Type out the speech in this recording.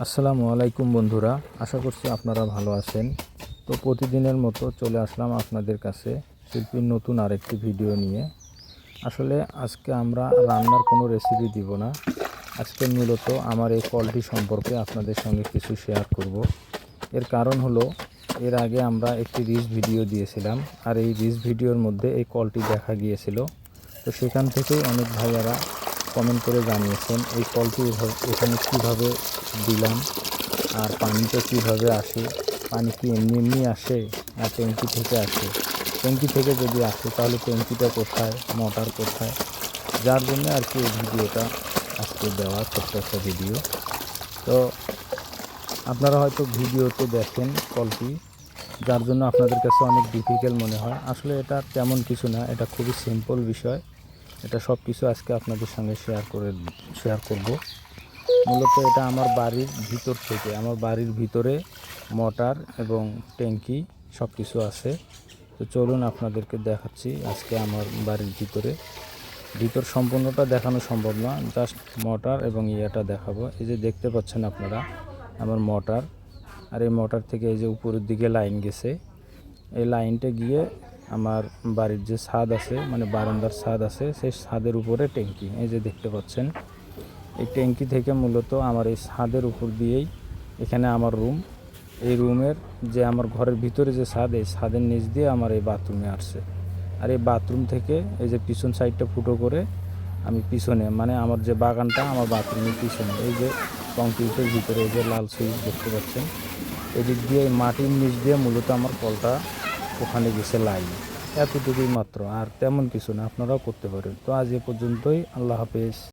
আসসালামু আলাইকুম বন্ধুরা, আশা করছি আপনারা ভালো আছেন। তো প্রতিদিনের মতো চলে আসলাম আপনাদের কাছে শিল্পীর নতুন আরেকটি ভিডিও নিয়ে। আসলে আজকে আমরা রান্নার কোনো রেসিপি দিব না। আজকে মূলত আমার এই কলটি সম্পর্কে আপনাদের সঙ্গে কিছু শেয়ার করব। এর কারণ হলো, এর আগে আমরা একটি রিলস ভিডিও দিয়েছিলাম, আর এই রিলস ভিডিওর মধ্যে এই কলটি দেখা গিয়েছিল। তো সেখান থেকেই অনেক ভাইয়ারা কমেন্ট করে জানিয়েছেন এই কলটি এখানে কীভাবে দিলাম, আর পানিটা কীভাবে আসে, পানি কি এমনি এমনি আসে আর ট্যাঙ্কি থেকে আসে, ট্যাঙ্কি থেকে যদি আসে তাহলে ট্যাঙ্কিটা কোথায়, মোটর কোথায়, যার জন্য আর কি এই ভিডিওটা আজকে দেওয়া, ছোট্ট একটা ভিডিও। তো আপনারা হয়তো ভিডিওতে দেখেন কলটি, যার জন্য আপনাদের কাছে অনেক ডিফিকাল্ট মনে হয়। আসলে এটা তেমন কিছু না, এটা খুবই সিম্পল বিষয়। এটা সব কিছু আজকে আপনাদের সঙ্গে শেয়ার করব। মূলত এটা আমার বাড়ির ভিতর থেকে, আমার বাড়ির ভিতরে মোটর এবং ট্যাঙ্কি সব কিছু আছে। তো চলুন আপনাদেরকে দেখাচ্ছি আজকে আমার বাড়ির ভিতর সম্পূর্ণটা দেখানো সম্ভব না, জাস্ট মোটর এবং ইয়েটা দেখাবো। এই যে দেখতে পাচ্ছেন আপনারা আমার মোটর, আর এই মোটর থেকে এই যে উপরের দিকে লাইন গেছে, এই লাইনটা গিয়ে আমার বাড়ির যে ছাদ আছে, মানে বারান্দার ছাদ আছে, সেই ছাদের উপরে ট্যাঙ্কি। এই যে দেখতে পাচ্ছেন, এই ট্যাঙ্কি থেকে মূলত আমার এই ছাদের উপর দিয়েই, এখানে আমার রুম, এই রুমের যে আমার ঘরের ভিতরে যে ছাদ, এই ছাদের নিচ দিয়ে আমার এই বাথরুমে আসছে। আর এই বাথরুম থেকে এই যে পিছন সাইডটা ফুটো করে আমি পিছনে, মানে আমার যে বাগানটা আমার বাথরুমের পিছনে, এই যে কংক্রিটের ভিতরে এই যে লাল সুইচ দেখতে পাচ্ছেন, এদিক দিয়ে মাটির নিচ দিয়ে মূলত আমার কলটা ওখানে গেছে লাইন। এতটুকুই মাত্র, আর তেমন কিছু না, আপনারাও করতে পারেন। তো আজ এ পর্যন্তই, আল্লাহ হাফেজ।